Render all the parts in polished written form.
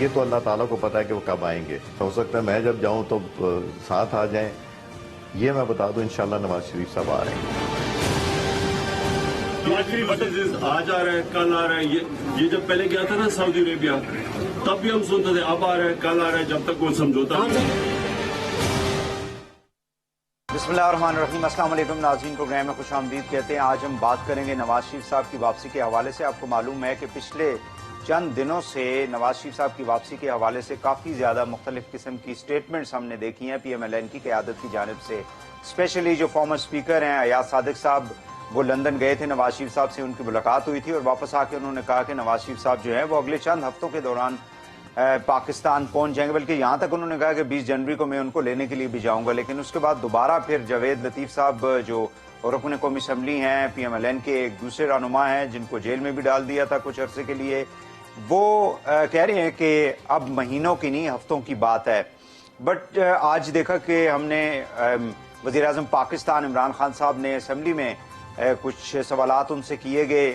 یہ تو اللہ تعالیٰ کو پتا ہے کہ وہ کب آئیں گے. ہو سکتا ہے میں جب جاؤں تو ساتھ آ جائیں. یہ میں بتا دوں انشاءاللہ نواز شریف صاحب آ رہے ہیں. آج آ رہے ہیں, کل آ رہے ہیں. یہ جب پہلے گیا تھا نا سعودی عربیہ, تب بھی ہم سنتے تھے اب آ رہے ہیں, کل آ رہے ہیں, جب تک کوئی سمجھوتا نہیں. بسم اللہ الرحمن الرحیم. السلام علیکم ناظرین, پروگرام میں خوش آمدید کہتے ہیں. آج ہم بات کریں گے نواز شریف صاحب کی واپسی کے حوالے سے. آپ کو معلوم ہے کہ پچھلے چند دنوں سے نواز شریف صاحب کی واپسی کے حوالے سے کافی زیادہ مختلف قسم کی سٹیٹمنٹس ہم نے دیکھی ہیں پی ایم ایل این کی قیادت کی جانب سے. اسپیشلی جو فارمر اسپیکر ہیں ایاز صادق صاحب, وہ لندن گئے تھے, نواز شریف صاحب سے ان کی ملاقات ہوئی تھی اور واپس آ کے انہوں نے کہا کہ نواز شریف صاحب جو ہیں وہ اگلے چند ہفتوں کے دوران پاکستان پہنچ جائیں گے. بلکہ یہاں تک انہوں نے کہا کہ 20 جنوری کو میں ان کو لینے کے لیے بھی جاؤں گا. لیکن اس کے بعد دوبارہ پھر جاوید لطیف صاحب جو رکن قومی اسمبلی ہیں, پی ایم ایل این کے ایک دوسرے رہنما ہیں جن کو جیل میں بھی ڈال دیا تھا کچھ عرصے کے لیے, وہ کہہ رہے ہیں کہ اب مہینوں کی نہیں ہفتوں کی بات ہے. بٹ آج دیکھا کہ ہم نے وزیر اعظم پاکستان عمران خان صاحب نے اسمبلی میں کچھ سوالات ان سے کیے گئے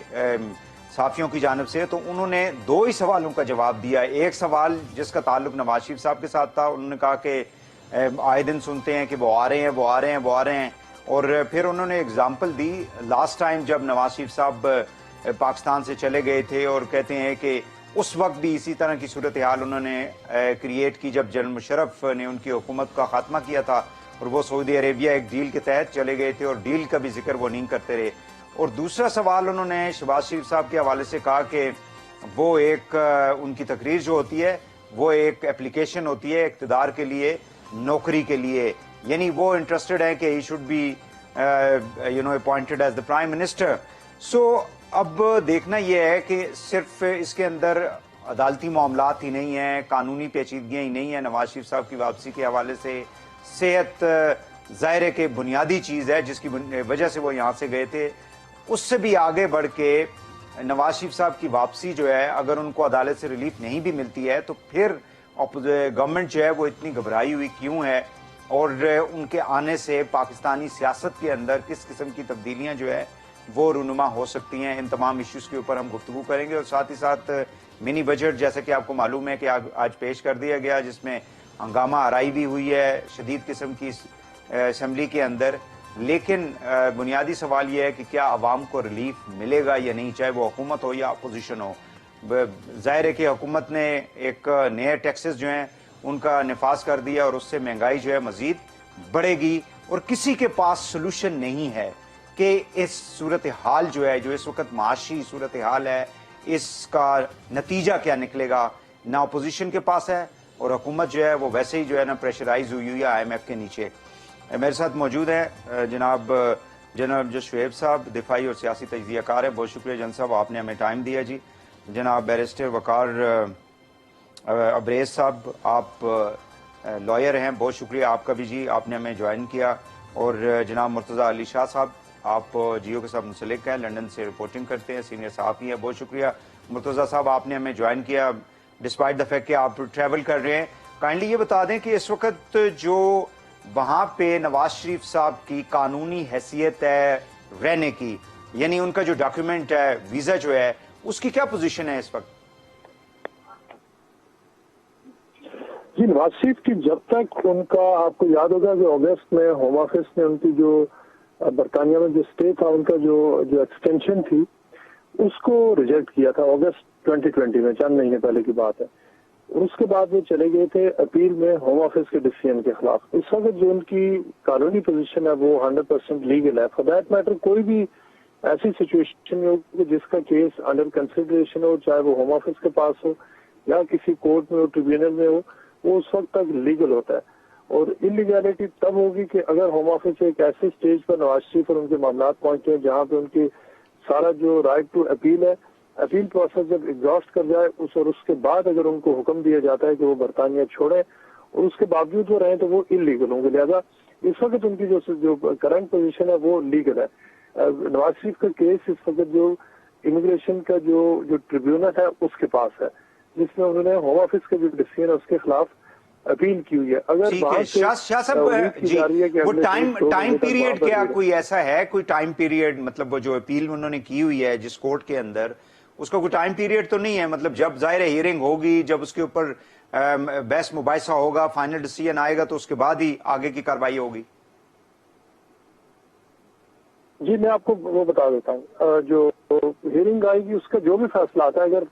صحافیوں کی جانب سے, تو انہوں نے 2 ہی سوالوں کا جواب دیا. ایک سوال جس کا تعلق نواز شریف صاحب کے ساتھ تھا, انہوں نے کہا کہ آئے دن سنتے ہیں کہ وہ آ رہے ہیں, وہ آ رہے ہیں, وہ آ رہے ہیں. اور پھر انہوں نے اگزامپل دی لاسٹ ٹائم جب نواز شریف صاحب پاکستان سے چلے گئے تھے, اور کہتے ہیں کہ اس وقت بھی اسی طرح کی صورتحال انہوں نے کریٹ کی جب جنرل مشرف نے ان کی حکومت کا خاتمہ کیا تھا اور وہ سعودی عربیہ ایک ڈیل کے تحت چلے گئے تھے, اور ڈیل کا بھی ذکر وہ نہیں کرتے رہے. اور دوسرا سوال انہوں نے شہباز شریف صاحب کے حوالے سے کہا کہ وہ ایک ان کی تقریر جو ہوتی ہے وہ ایک اپلیکیشن ہوتی ہے اقتدار کے لیے, نوکری کے لیے. یعنی وہ انٹرسٹڈ ہیں کہ he should be appointed as the prime minister. So اب دیکھنا یہ ہے کہ صرف اس کے اندر عدالتی معاملات ہی نہیں ہیں, قانونی پیچیدگیاں ہی نہیں ہیں نواز شریف صاحب کی واپسی کے حوالے سے. صحت ظاہر ہے کہ بنیادی چیز ہے جس کی وجہ سے وہ یہاں سے گئے تھے. اس سے بھی آگے بڑھ کے نواز شریف صاحب کی واپسی جو ہے, اگر ان کو عدالت سے ریلیف نہیں بھی ملتی ہے تو پھر گورنمنٹ جو ہے وہ اتنی گھبرائی ہوئی کیوں ہے, اور ان کے آنے سے پاکستانی سیاست کے اندر کس قسم کی تبدیلیاں جو ہے وہ رونما ہو سکتی ہیں. ان تمام ایشوز کے اوپر ہم گفتگو کریں گے. اور ساتھ ہی ساتھ منی بجٹ جیسا کہ آپ کو معلوم ہے کہ آج پیش کر دیا گیا, جس میں ہنگامہ آرائی بھی ہوئی ہے شدید قسم کی اسمبلی کے اندر. لیکن بنیادی سوال یہ ہے کہ کیا عوام کو ریلیف ملے گا یا نہیں, چاہے وہ حکومت ہو یا اپوزیشن ہو. ظاہر ہے کہ حکومت نے ایک نئے ٹیکسز جو ہیں ان کا نفاذ کر دیا, اور اس سے مہنگائی جو ہے مزید بڑھے گی, اور کسی کے پاس سلوشن نہیں ہے کہ اس صورتحال جو ہے, جو اس وقت معاشی صورتحال ہے, اس کا نتیجہ کیا نکلے گا. نہ اپوزیشن کے پاس ہے, اور حکومت جو ہے وہ ویسے ہی جو ہے نا پریشرائز ہوئی ہے IMF کے نیچے. میرے ساتھ موجود ہیں جناب جو شعیب صاحب, دفاعی اور سیاسی تجزیہ کار ہے. بہت شکریہ جن صاحب, آپ نے ہمیں ٹائم دیا جی. جناب بیرسٹر وقار ابریز صاحب, آپ لائر ہیں, بہت شکریہ آپ کا بھی جی, آپ نے ہمیں جوائن کیا. اور جناب مرتضی علی شاہ صاحب, آپ جیو کے ساتھ منسلک ہیں, لنڈن سے رپورٹنگ کرتے ہیں, سینئر صحافی ہیں. بہت شکریہ مرتضی صاحب, آپ نے ہمیں جوائن کیا ڈسپائٹ دا فیکٹ کہ آپ ٹریول کر رہے ہیں. کائنڈلی یہ بتا دیں کہ اس وقت جو وہاں پہ نواز شریف صاحب کی قانونی حیثیت ہے رہنے کی, یعنی ان کا جو ڈاکیومنٹ ہے, ویزا جو ہے, اس کی کیا پوزیشن ہے اس وقت؟ جی, نواز شریف کی جب تک ان کا, آپ کو یاد ہوگا کہ اگست میں ہوم آفس نے ان کی جو برطانیہ میں جو اسٹے تھا ان کا جو ایکسٹینشن تھی اس کو ریجیکٹ کیا تھا اگست 2020 میں, چند مہینے پہلے کی بات ہے. اس کے بعد وہ چلے گئے تھے اپیل میں ہوم آفس کے ڈیسیژن کے خلاف. اس وقت جو ان کی قانونی پوزیشن ہے وہ 100% لیگل ہے. فار دیٹ میٹر کوئی بھی ایسی سچویشن میں ہو جس کا کیس انڈر کنسیڈریشن ہو, چاہے وہ ہوم آفس کے پاس ہو یا کسی کورٹ میں ہو, ٹریبیونل میں ہو, وہ اس وقت تک لیگل ہوتا ہے. اور انلیگیلٹی تب ہوگی کہ اگر ہوم آفس ایک ایسے اسٹیج پر نواز شریف اور ان کے معاملات پہنچتے ہیں جہاں پہ ان کی سارا جو رائٹ ٹو اپیل ہے, اپیل پروسیس جب ایگزاسٹ کر جائے اور اس کے بعد اگر ان کو حکم دیا جاتا ہے کہ وہ برطانیہ چھوڑیں اور اس کے باوجود وہ رہیں تو وہ انلیگل ہوں گے. لہٰذا اس وقت ان کی جو کرنٹ پوزیشن ہے وہ لیگل ہے. نواز شریف کا کیس اس وقت جو امیگریشن کا جو ٹریبیونل ہے اس کے پاس ہے, جس میں انہوں نے ہوم آفس کا جو ڈیسیژن ہے اس کے خلاف اپیل کی ہوئی ہے. اگر شاہ صاحب جی, وہ ٹائم پیریڈ کیا کوئی ایسا ہے, کوئی ٹائم پیریڈ, مطلب وہ جو اپیل انہوں نے کی ہوئی ہے جس کورٹ کے اندر, उसका कोई टाइम पीरियड तो नहीं है? मतलब जब ज़ाहिर है हियरिंग होगी, जब उसके ऊपर बहस मुबाहिसा होगा, फाइनल डिसीजन आएगा, तो उसके बाद ही आगे की कार्रवाई होगी। जी मैं आपको वो बता देता हूँ, जो हियरिंग आएगी उसका जो भी फैसला आता है, अगर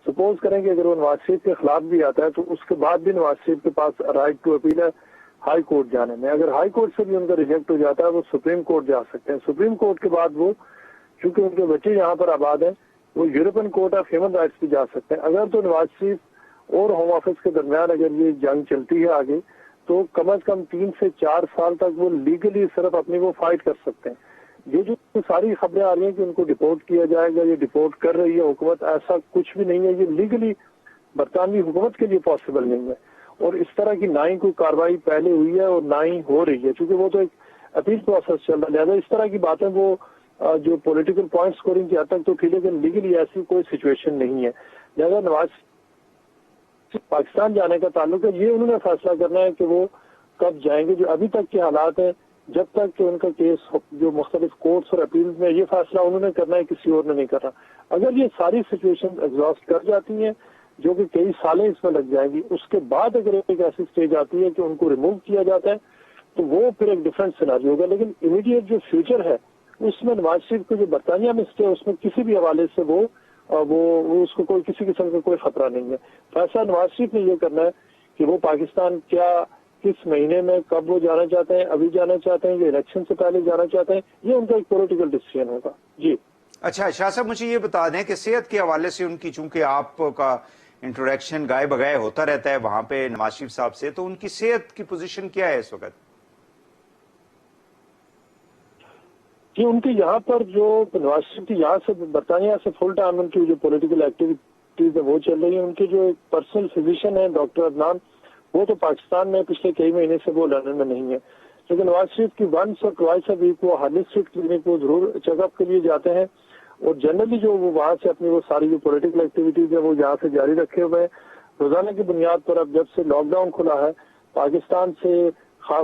सपोज करेंगे अगर वो नवाज शरीफ के खिलाफ भी आता है तो उसके बाद भी नवाज शरीफ के पास राइट टू अपील है हाई कोर्ट जाने में। अगर हाई कोर्ट से भी उनका रिजेक्ट हो जाता है वो सुप्रीम कोर्ट जा सकते हैं। सुप्रीम कोर्ट के बाद वो, चूंकि उनके बच्चे यहाँ पर आबाद हैं, वो European court of human rights भी जा सकते हैं। अगर तो नवाज शरीफ और होम ऑफिस के दरमियान अगर ये जंग चलती है आगे, तो कम अज कम 3 से 4 साल तक वो लीगली सिर्फ अपनी वो फाइट कर सकते हैं। ये जो सारी खबरें आ रही हैं कि उनको डिपोर्ट किया जाएगा, ये डिपोर्ट कर रही है हुकूमत, ऐसा कुछ भी नहीं है। ये लीगली बरतानवी हुकूमत के लिए पॉसिबल नहीं है, और इस तरह की ना ही कोई कार्रवाई पहले हुई है और ना ही हो रही है, क्योंकि वो तो एक अपील प्रोसेस चल रहा है। लिहाजा इस तरह की बातें वो जो पॉलिटिकल पॉइंट स्कोरिंग की हद तक तो ठीक है, लेकिन लीगली ऐसी कोई सिचुएशन नहीं है। लिहाजा नवाज पाकिस्तान जाने का ताल्लुक है, ये उन्होंने फैसला करना है कि वो कब जाएंगे। जो अभी तक के हालात हैं, जब तक कि उनका केस जो मुख्तलिफ कोर्ट्स और अपील्स में, ये फैसला उन्होंने करना है, किसी और ने नहीं करना। अगर ये सारी सिचुएशन एग्जॉस्ट कर जाती हैं, जो कि कई सालें इसमें लग जाएंगी, उसके बाद अगर एक ऐसी स्टेज आती है कि उनको रिमूव किया जाता है, तो वो फिर एक डिफरेंट सिनारियो होगा। लेकिन इमीडिएट जो फ्यूचर है उसमें नवाज शरीफ को जो बरतानिया में स्टे, उसमें किसी भी हवाले से वो उसको कोई किसी किस्म का कोई खतरा नहीं है। फैसला नवाज शरीफ ने ये करना है कि वो पाकिस्तान क्या, किस महीने में, कब वो जाना चाहते हैं, अभी जाना चाहते हैं या इलेक्शन से पहले जाना चाहते हैं, ये उनका एक पॉलिटिकल डिसीजन होगा। जी अच्छा शाह साहब, मुझे ये बता दें कि सेहत के हवाले से उनकी, चूंकि आपका इंट्रोडक्शन गाय बगाए होता रहता है वहां पे नवाज शरीफ साहब से, तो उनकी सेहत की पोजीशन क्या है इस वक्त? कि उनके यहाँ पर जो नवाज शरीफ की यहाँ से बरतानिया से फुल टाइम उनकी जो पॉलिटिकल एक्टिविटीज है वो चल रही है। उनके जो एक पर्सनल फिजिशियन है डॉक्टर अदनान, वो तो पाकिस्तान में पिछले कई महीने से वो लंदन में नहीं है, लेकिन नवाज शरीफ की वंस और ट्वाइस अ वीक वो हार्लिस स्ट्रीट क्लिनिक वो जरूर चेकअप के लिए जाते हैं, और जनरली जो वो वहाँ से अपनी वो सारी जो पॉलिटिकल एक्टिविटीज है वो यहाँ से जारी रखे हुए हैं। रोजाना की बुनियाद पर अब जब से लॉकडाउन खुला है, पाकिस्तान से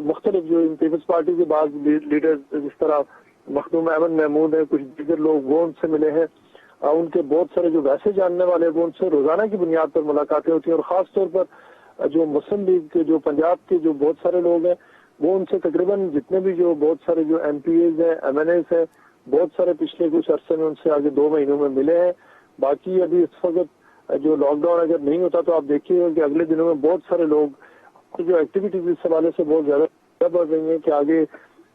मुख्तलिफ जो पीपल्स पार्टी के बाद लीडर जिस तरह मखदूम अहमद महमूद है, कुछ दीगर लोग वो उनसे मिले हैं, उनके बहुत सारे जो वैसे जानने वाले वो उनसे रोजाना की बुनियाद पर मुलाकातें होती हैं, और खास तौर पर जो मुस्लिम लीग के जो पंजाब के जो बहुत सारे लोग हैं वो उनसे तकरीबन जितने भी जो बहुत सारे जो MPAs हैं, MNAs हैं, बहुत सारे पिछले कुछ अरसे में उनसे आगे 2 महीनों में मिले हैं। बाकी अभी इस वक्त जो लॉकडाउन अगर नहीं होता तो आप देखिएगा कि अगले दिनों में बहुत सारे लोग जो एक्टिविटीज इस हवाले से बहुत ज्यादा बढ़ रही है कि आगे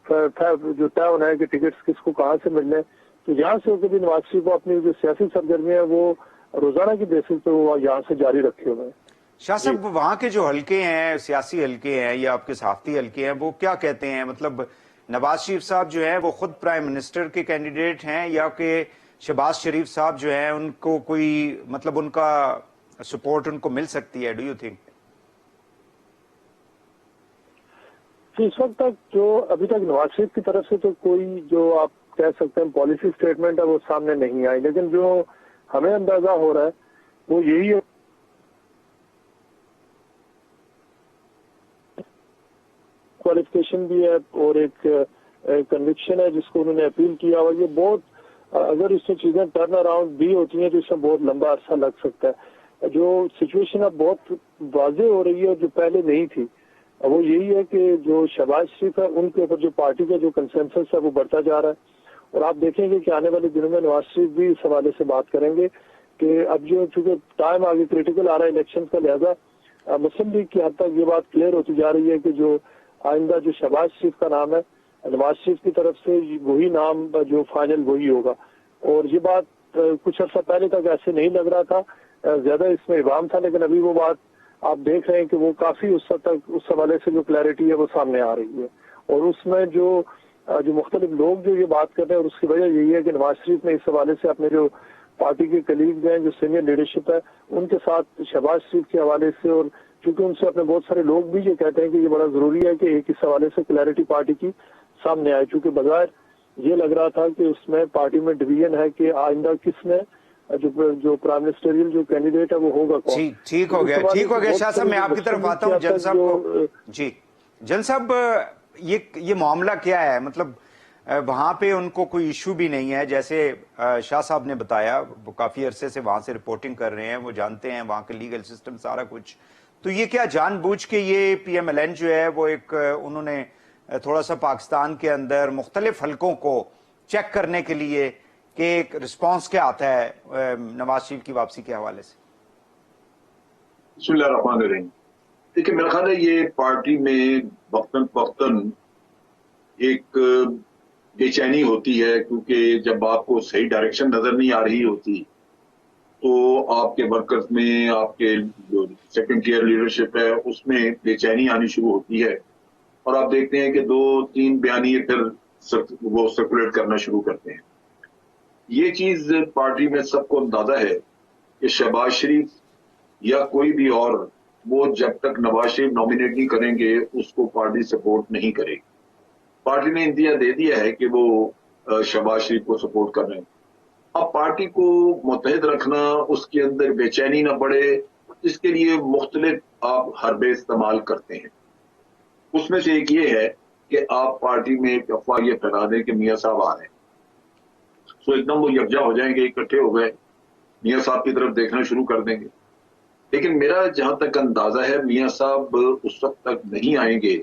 जो तय होना है कि टिकट्स किसको कहाँ से मिलने, तो यहाँ से होकर भी नवाज शरीफ को अपनी जो सियासी सरगर्मियां है वो रोजाना की बेसिस पे वो यहाँ से जारी रखे हुए हैं। शाह साहब, वहाँ के जो हल्के हैं, सियासी हल्के हैं या आपके सहाफती हल्के हैं, वो क्या कहते हैं? मतलब नवाज शरीफ साहब जो है वो खुद प्राइम मिनिस्टर के कैंडिडेट हैं, या कि शहबाज शरीफ साहब जो है उनको कोई मतलब उनका सपोर्ट उनको मिल सकती है? Do you think? इस वक्त तक जो अभी तक नवाज शरीफ की तरफ से तो कोई जो आप कह सकते हैं पॉलिसी स्टेटमेंट है वो सामने नहीं आई, लेकिन जो हमें अंदाजा हो रहा है वो यही है क्वालिफिकेशन भी है और एक कन्विक्शन है जिसको उन्होंने अपील किया, और ये बहुत अगर इसमें चीजें टर्न अराउंड भी होती हैं तो इसमें बहुत लंबा अरसा लग सकता है। जो सिचुएशन अब बहुत वाजे हो रही है जो पहले नहीं थी, वो यही है कि जो शहबाज शरीफ है उनके ऊपर जो पार्टी का जो कंसेंसस है वो बढ़ता जा रहा है, और आप देखेंगे कि आने वाले दिनों में नवाज शरीफ भी इस हवाले से बात करेंगे कि अब जो चूंकि टाइम आगे क्रिटिकल आ रहा है इलेक्शन का, लिहाजा मुस्लिम लीग की हद तक ये बात क्लियर होती जा रही है कि जो आइंदा जो शहबाज शरीफ का नाम है नवाज शरीफ की तरफ से वही नाम जो फाइनल वही होगा। और ये बात कुछ अर्सा पहले तक ऐसे नहीं लग रहा था, ज्यादा इसमें इबाम था, लेकिन अभी वो बात आप देख रहे हैं कि वो काफी उस हद तक उस हवाले से जो क्लैरिटी है वो सामने आ रही है, और उसमें जो मुख्तलिफ लोग जो ये बात कर रहे हैं, और उसकी वजह यही है कि नवाज शरीफ ने इस हवाले से अपने जो पार्टी के कलीग्स हैं, जो सीनियर लीडरशिप है, उनके साथ शहबाज शरीफ के हवाले से, और क्योंकि उनसे अपने बहुत सारे लोग भी ये कहते हैं कि ये बड़ा जरूरी है कि एक इस हवाले से क्लैरिटी पार्टी की सामने आए, चूंकि बगैर ये लग रहा था कि उसमें पार्टी में डिवीजन है कि आइंदा किसने जो प्राइम मिनिस्टरियल जो कैंडिडेट है वो होगा कौन। ठीक हो गया शाह साहब, मैं आपकी तरफ आता हूँ जन साहब को। जी जन साहब, ये मामला क्या है? मतलब وہاں پہ ان کو کوئی ایشو بھی نہیں ہے. جیسے شاہ صاحب نے بتایا وہ کافی عرصے سے وہاں سے رپورٹنگ کر رہے ہیں, وہ جانتے ہیں وہاں کے لیگل سسٹم سارا کچھ. تو یہ کیا جان بوجھ کے یہ پی ایم ایل این جو ہے وہ ایک انہوں نے تھوڑا سا پاکستان کے اندر مختلف حلقوں کو چیک کرنے کے لیے کہ ایک رسپانس کیا آتا ہے نواز شریف کی واپسی کے حوالے سے؟ بسم اللہ الرحمن الرحیم. دیکھیں میرا خیال ہے یہ پارٹی میں وقتاً فوقتاً ایک بے چینی ہوتی ہے, کیونکہ جب آپ کو صحیح ڈائریکشن نظر نہیں آ رہی ہوتی تو آپ کے ورکرز میں, آپ کے جو سیکنڈ ٹیئر لیڈرشپ ہے اس میں بے چینی آنی شروع ہوتی ہے, اور آپ دیکھتے ہیں کہ 2-3 بیانیے پھر وہ سرکولیٹ کرنا شروع کرتے ہیں. یہ چیز پارٹی میں سب کو اندازہ ہے کہ شہباز شریف یا کوئی بھی اور وہ جب تک نواز شریف نامینیٹ نہیں کریں گے اس کو پارٹی سپورٹ نہیں کرے گی. پارٹی نے انتہا دے دیا ہے کہ وہ شہباز شریف کو سپورٹ کر رہے ہیں. اب پارٹی کو متحد رکھنا, اس کے اندر بے چینی نہ بڑھے, اس کے لیے مختلف آپ حربے استعمال کرتے ہیں. اس میں سے ایک یہ ہے کہ آپ پارٹی میں ایک افواہ یہ پھیلا دیں کہ میاں صاحب آ رہے ہیں, سو ایک دم وہ یکجا ہو جائیں گے, اکٹھے ہو گئے, میاں صاحب کی طرف دیکھنا شروع کر دیں گے. لیکن میرا جہاں تک اندازہ ہے میاں صاحب اس وقت تک نہیں آئیں گے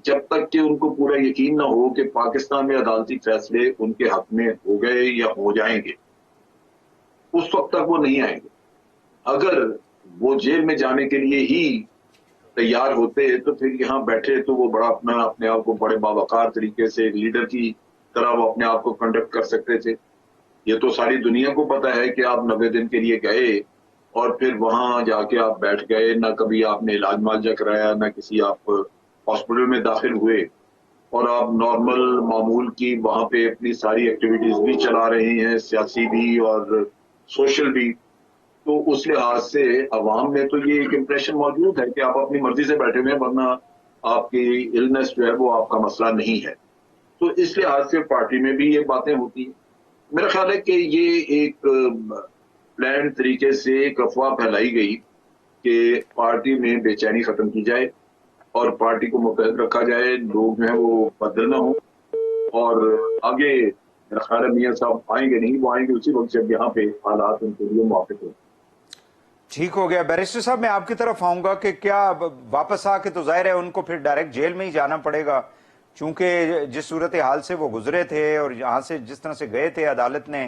جب تک کہ ان کو پورا یقین نہ ہو کہ پاکستان میں عدالتی فیصلے ان کے حق میں ہو گئے یا ہو جائیں گے. اس وقت تک وہ نہیں آئیں گے. اگر وہ جیل میں جانے کے لیے ہی تیار ہوتے تو پھر یہاں بیٹھے تو وہ بڑا اپنے آپ کو بڑے باوقار طریقے سے لیڈر کی طرح وہ اپنے آپ کو کنڈکٹ کر سکتے تھے. یہ تو ساری دنیا کو پتا ہے کہ آپ 90 دن کے لیے گئے اور پھر وہاں جا کے آپ بیٹھ گئے, نہ کبھی آپ نے علاج معالجہ کرایا, نہ کسی آپ ہاسپٹل میں داخل ہوئے, اور آپ نارمل معمول کی وہاں پہ اپنی ساری ایکٹیویٹیز بھی چلا رہے ہیں, سیاسی بھی اور سوشل بھی. تو اس لحاظ سے عوام میں تو یہ ایک امپریشن موجود ہے کہ آپ اپنی مرضی سے بیٹھے ہوئے ہیں, ورنہ آپ کی النس جو ہے وہ آپ کا مسئلہ نہیں ہے. تو اس لحاظ سے پارٹی میں بھی یہ باتیں ہوتی ہیں. میرا خیال ہے کہ یہ ایک پلان طریقے سے ایک افواہ پھیلائی گئی کہ پارٹی میں بے چینی ختم کی جائے اور پارٹی کو متحد رکھا جائے, لوگ جو ہیں وہ بدل نہ ہوں, اور آگے میرا خیال ہے میاں صاحب آئیں گے نہیں, وہ آئیں گے اسی وقت جب یہاں پہ حالات ان کے لیے موافق ہوں. ٹھیک ہو گیا. بیرسٹر صاحب میں آپ کی طرف آؤں گا کہ کیا واپس آ کے تو ظاہر ہے ان کو پھر ڈائریکٹ جیل میں ہی جانا پڑے گا, چونکہ جس صورتحال سے وہ گزرے تھے اور یہاں سے جس طرح سے گئے تھے, عدالت نے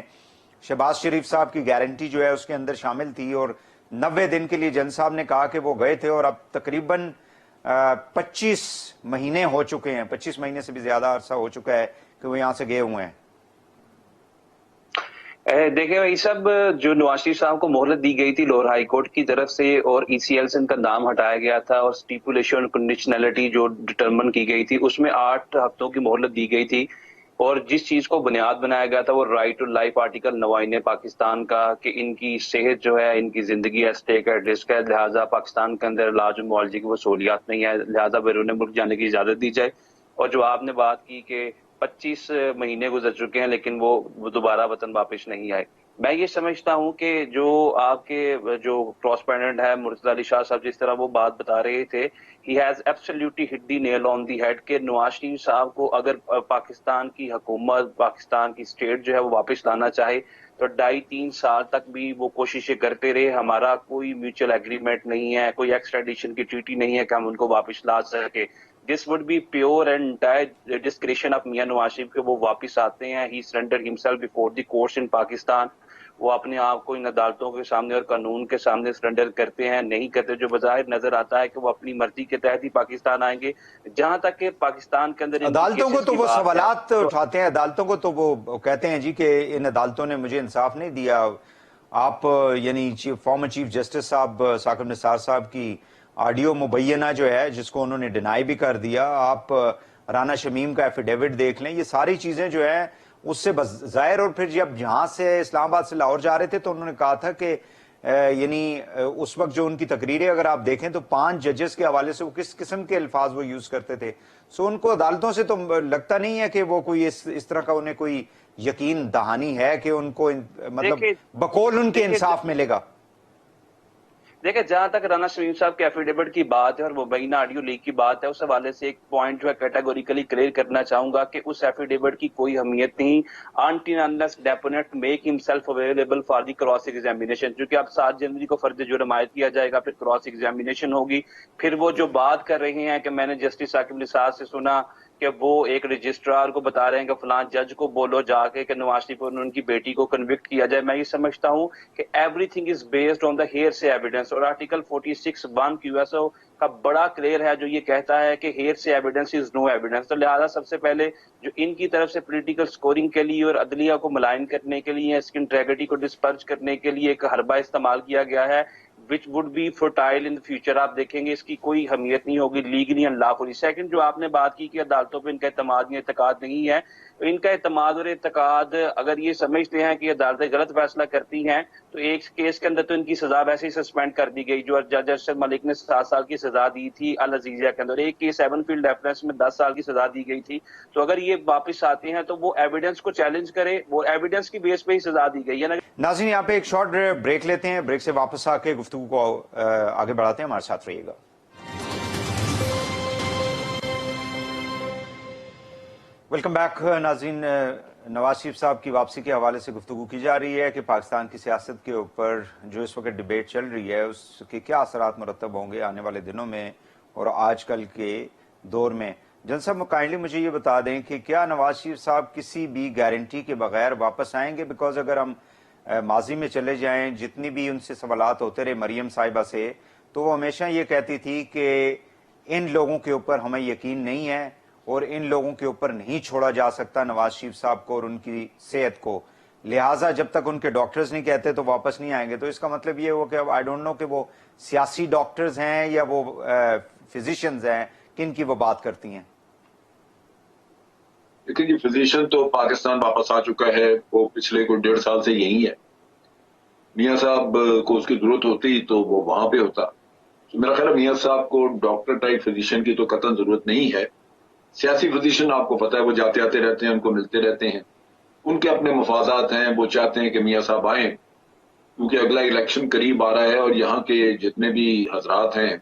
شہباز شریف صاحب کی گارنٹی جو ہے اس کے اندر شامل تھی, اور 90 دن کے لیے جن صاحب نے کہا کہ وہ گئے تھے, اور اب تقریباً 25 مہینے ہو چکے ہیں, 25 مہینے سے بھی زیادہ عرصہ ہو چکا ہے کہ وہ یہاں سے گئے ہوئے ہیں. دیکھیں بھائی صاحب, جو نواز شریف صاحب کو مہلت دی گئی تھی لاہور ہائی کورٹ کی طرف سے اور ای سی ایل سے ان کا نام ہٹایا گیا تھا, اور سٹیپولیشن کنڈیشنلٹی جو ڈٹرمن کی گئی تھی اس میں 8 ہفتوں کی مہلت دی گئی تھی, اور جس چیز کو بنیاد بنایا گیا تھا وہ right to life article 9 Pakistan کا, کہ ان کی صحت جو ہے, ان کی زندگی اسٹیک ایٹ رسک ہے, لہٰذا پاکستان کے اندر علاج و معالجے کی وہ سہولیات نہیں ہے, لہٰذا بیرون ملک جانے کی اجازت دی جائے. اور جو آپ نے بات کی کہ 25 مہینے گزر چکے ہیں لیکن وہ دوبارہ وطن واپس نہیں آئے, میں یہ سمجھتا ہوں کہ جو آپ کے جو کورسپونڈنٹ ہے مرتضی علی شاہ صاحب جس طرح وہ بات بتا رہے تھے, he has absolutely hit the nail on the head, کہ نواز شریف صاحب کو اگر پاکستان کی حکومت, پاکستان کی اسٹیٹ جو ہے وہ واپس لانا چاہے تو 2.5-3 سال تک بھی وہ کوششیں کرتے رہے. ہمارا کوئی میوچل ایگریمنٹ نہیں ہے, کوئی ایکسٹریڈیشن کی ٹریٹی نہیں ہے کہ ہم ان کو واپس لا سکے. This would be pure and entire discretion of Mian Nawaz Sharif کہ وہ واپس آتے ہیں. He surrender himself before the courts in Pakistan, وہ اپنے آپ کو ان عدالتوں کے سامنے اور قانون کے سامنے سرنڈر کرتے ہیں, نہیں کرتے, جو بظاہر نظر آتا ہے کہ وہ اپنی مرضی کے تحت ہی پاکستان آئیں گے. جہاں تک کہ پاکستان کے اندر عدالتوں کو تو وہ سوالات اٹھاتے ہیں, عدالتوں کو تو وہ کہتے ہیں جی کہ ان عدالتوں نے مجھے انصاف نہیں دیا. آپ یعنی فارمر چیف جسٹس صاحب ثاقب نثار صاحب کی آڈیو مبینہ جو ہے جس کو انہوں نے ڈینائی بھی کر دیا, آپ رانا شمیم کا ایفیڈیوٹ دیکھ لیں, یہ ساری چیزیں جو ہیں اس سے ظاہر. اور پھر جب یہاں سے اسلام آباد سے لاہور جا رہے تھے تو انہوں نے کہا تھا کہ یعنی اس وقت جو ان کی تقریریں اگر آپ دیکھیں تو 5 ججز کے حوالے سے وہ کس قسم کے الفاظ وہ یوز کرتے تھے. سو ان کو عدالتوں سے تو لگتا نہیں ہے کہ وہ کوئی اس طرح کا انہیں کوئی یقین دہانی ہے کہ ان کو مطلب بقول ان کے انصاف ملے گا. देखिए, जहां तक राना शमीम साहब के एफिडेविट की बात है और मुबैना ऑडियो लीक की बात है, उस हवाले से एक पॉइंट जो है कैटेगोरिकली क्लियर करना चाहूंगा कि उस एफिडेविट की कोई अहमियत नहीं until unless deponent make himself available for the cross examination, क्योंकि अब 7 जनवरी को फर्ज जुर्म आयद किया जाएगा, फिर क्रॉस एग्जामिनेशन होगी। फिर वो जो बात कर रहे हैं कि मैंने जस्टिस साकिब निसार से सुना कि वो एक रजिस्ट्रार को बता रहे हैं कि फलां जज को बोलो जाके कि नवाज शरीफ और उनकी बेटी को कन्विक्ट किया जाए। मैं ये समझता हूं कि everything is based on the hearsay evidence, और आर्टिकल 46(1) QSO का बड़ा क्लियर है जो ये कहता है कि हेयर से एविडेंस इज नो एविडेंस। तो लिहाजा सबसे पहले जो इनकी तरफ से पॉलिटिकल स्कोरिंग के लिए और अदलिया को मुलायम करने के लिए, इसकी इंटेग्रिटी को डिस्पर्ज करने के लिए एक हरबा इस्तेमाल किया गया है which would be fertile in the future. आप देखेंगे इसकी कोई अहमियत नहीं होगी लीगली एंड लॉफुली। सेकंड, जो आपने बात की कि अदालतों पे इनका एतमाद या एतकाद नहीं है, तो इनका एतमाद और एतकाद अगर ये समझते हैं कि अदालतें गलत फैसला करती हैं तो एक केस के अंदर तो इनकी सजा वैसे ही सस्पेंड कर दी गई, जो जज अरशद मलिक ने 7 साल की सजा दी थी अल अजीजिया के अंदर। एक केस 7 फील्ड रेफरेंस में 10 साल की सजा दी गई थी। तो अगर ये वापस आते हैं तो वो एविडेंस को चैलेंज करे, वो एविडेंस की बेस पे ही सजा दी गई है ना। नाज़रीन, यहाँ पे एक शॉर्ट ब्रेक लेते हैं, ब्रेक से वापस आके गुफ्तगू को आगे बढ़ाते हैं, हमारे साथ रहिएगा। वेलकम बैक नाज़रीन, नवाज शरीफ साहब की वापसी के हवाले से गुफ्तगू की जा रही है कि पाकिस्तान की सियासत के ऊपर जो इस वक्त डिबेट चल रही है उसके क्या असरात मुरतब होंगे आने वाले दिनों में और आजकल के दौर में। जन साहब, काइंडली मुझे ये बता दें कि क्या नवाज शरीफ साहब किसी भी गारंटी के बगैर वापस आएंगे? बिकॉज अगर हम माजी में चले जाएं, जितनी भी उनसे सवालात होते रहे मरियम साहिबा से, तो वो हमेशा ये कहती थी कि इन लोगों के ऊपर हमें यकीन नहीं है और इन लोगों के ऊपर नहीं छोड़ा जा सकता नवाज शरीफ साहब को और उनकी सेहत को, लिहाजा जब तक उनके डॉक्टर्स नहीं कहते तो वापस नहीं आएंगे। तो इसका मतलब ये हो कि अब आई डोंट नो कि वो सियासी डॉक्टर्स हैं या वो फिजिशियंस हैं, किन की वो बात करती हैं? देखिए जी, फिजिशियन तो पाकिस्तान वापस आ चुका है, वो पिछले कुछ 1.5 साल से यही है। मियाँ साहब को उसकी जरूरत होती तो वो वहां पे होता। तो मेरा ख्याल है मियाँ साहब को डॉक्टर टाइप फिजिशियन की तो कतई जरूरत नहीं है। सियासी फिजिशियन आपको पता है वो जाते आते रहते हैं, उनको मिलते रहते हैं, उनके अपने मफादात हैं, वो चाहते हैं कि मियाँ साहब आए क्योंकि अगला इलेक्शन करीब आ रहा है और यहाँ के जितने भी हजरात हैं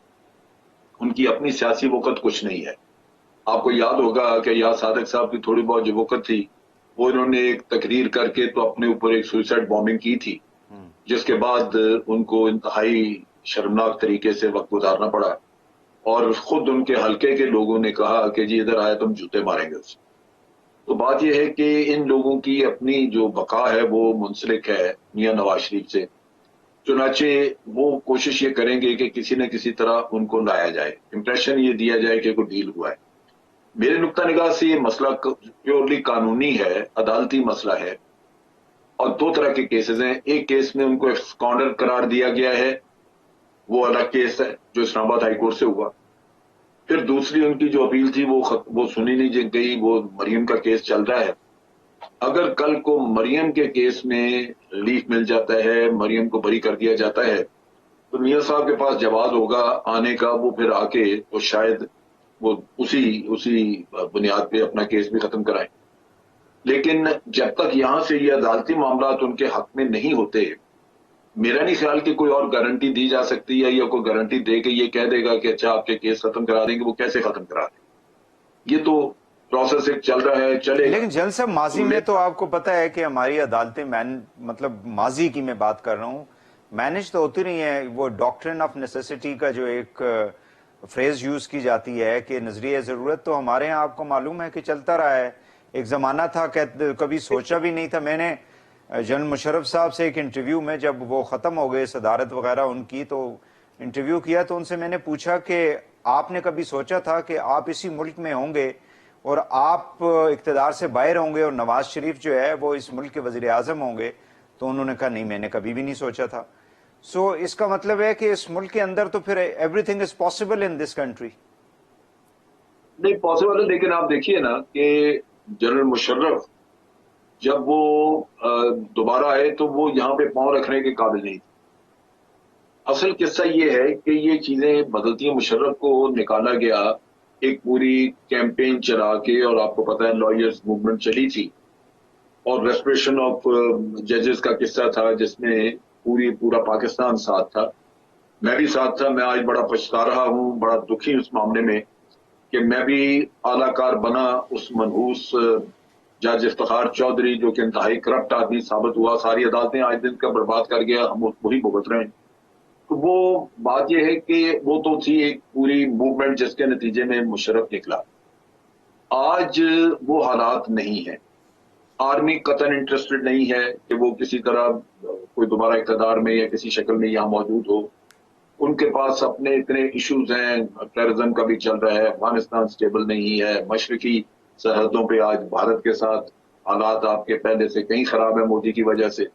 उनकी अपनी सियासी वक़्त कुछ नहीं है। आपको याद होगा कि याद सादिक साहब की थोड़ी बहुत जो वक़्त थी वो इन्होंने एक तकरीर करके तो अपने ऊपर एक सुसाइड बॉम्बिंग की थी, जिसके बाद उनको इंतहाई शर्मनाक तरीके से वक्त गुजारना पड़ा और खुद उनके हल्के के लोगों ने कहा कि जी इधर आए तुम जूते मारेंगे उससे। तो बात यह है कि इन लोगों की अपनी जो बका है वो मुंसलिक है मियां नवाज शरीफ से, चुनाचे वो कोशिश ये करेंगे कि किसी न किसी तरह उनको लाया जाए, इंप्रेशन ये दिया जाए कि कोई डील हुआ है। मेरे नुक्ता निगाह से ये मसला प्योरली कानूनी है, अदालती मसला है और 2 तरह के केसेस हैं। एक केस में उनको एब्सकॉन्डर करार दिया गया है, वो अलग केस है जो इस्लामाबाद हाईकोर्ट से हुआ। फिर दूसरी उनकी जो अपील थी वो सुनी नहीं गई, वो मरियम का केस चल रहा है। अगर कल को मरियम के केस में रिलीफ मिल जाता है, मरियम को बरी कर दिया जाता है, तो मियां साहब के पास जवाब होगा आने का, वो फिर आके तो शायद वो उसी बुनियाद पे अपना केस भी खत्म कराएं। लेकिन जब तक यहां से ये अदालती मामला उनके हक में नहीं होते, मेरा नहीं ख्याल कि कोई और गारंटी दी जा सकती है या कोई गारंटी दे के ये कह देगा कि अच्छा आपके केस खत्म करा देंगे। वो कैसे खत्म करा देंगे? ये तो प्रोसेस एक चल रहा है, चलेगा। लेकिन जल साहब, माजी में तो आपको पता है कि हमारी अदालतें मतलब माजी की मैं बात कर रहा हूँ, मैनेज तो होती रही है। वो डॉक्ट्रिन ऑफ नेसेसिटी का जो एक फ्रेज यूज की जाती है कि नजरिए जरूरत, तो हमारे यहाँ आपको मालूम है कि चलता रहा है। एक जमाना था कभी सोचा भी नहीं था। मैंने जनरल मुशर्रफ साहब से एक इंटरव्यू में, जब वो ख़त्म हो गए सदारत वगैरह उनकी, तो इंटरव्यू किया तो उनसे मैंने पूछा कि आपने कभी सोचा था कि आप इसी मुल्क में होंगे और आप इक़्तिदार से बाहर होंगे और नवाज शरीफ जो है वो इस मुल्क के वज़ीर आज़म होंगे? तो उन्होंने कहा नहीं, मैंने कभी भी नहीं सोचा था। सो इसका मतलब है कि इस मुल्क के अंदर तो फिर everything is possible in this country. नहीं पॉसिबल है, लेकिन आप देखिए ना कि जनरल मुशर्रफ जब वो दोबारा आए तो वो यहाँ पे पांव रखने के काबिल नहीं थे। असल किस्सा ये है कि ये चीजें बदलती हैं। मुशर्रफ को निकाला गया, एक पूरी कैंपेन चला के, और आपको पता है लॉयर्स मूवमेंट चली थी और रेस्टोरेशन ऑफ जजेस का किस्सा था जिसमें पूरा पाकिस्तान साथ था। मैं भी साथ था. मैं आज बड़ा पछता रहा हूँ, बड़ा दुखी उस मामले में कि मैं भी आलाकार बना उस मनहूस जज इफ्तिखार चौधरी, जो कि इंतहाई करप्ट आदमी साबित हुआ. सारी अदालतें आज दिन का बर्बाद कर गया, हम वही भुगत रहे हैं. तो वो बात यह है कि वो तो थी एक पूरी मूवमेंट जिसके नतीजे में मुशर्रफ निकला. आज वो हालात नहीं है. आर्मी कतन इंटरेस्टेड नहीं है कि वो किसी तरह कोई दोबारा इक़्तिदार में या किसी शक्ल में यहाँ मौजूद हो. उनके पास अपने इतने इश्यूज हैं, टेररिज्म का भी चल रहा है, अफगानिस्तान स्टेबल नहीं है, मशरकी सरहदों पे आज भारत के साथ हालात आपके पहले से कहीं खराब है मोदी की वजह से.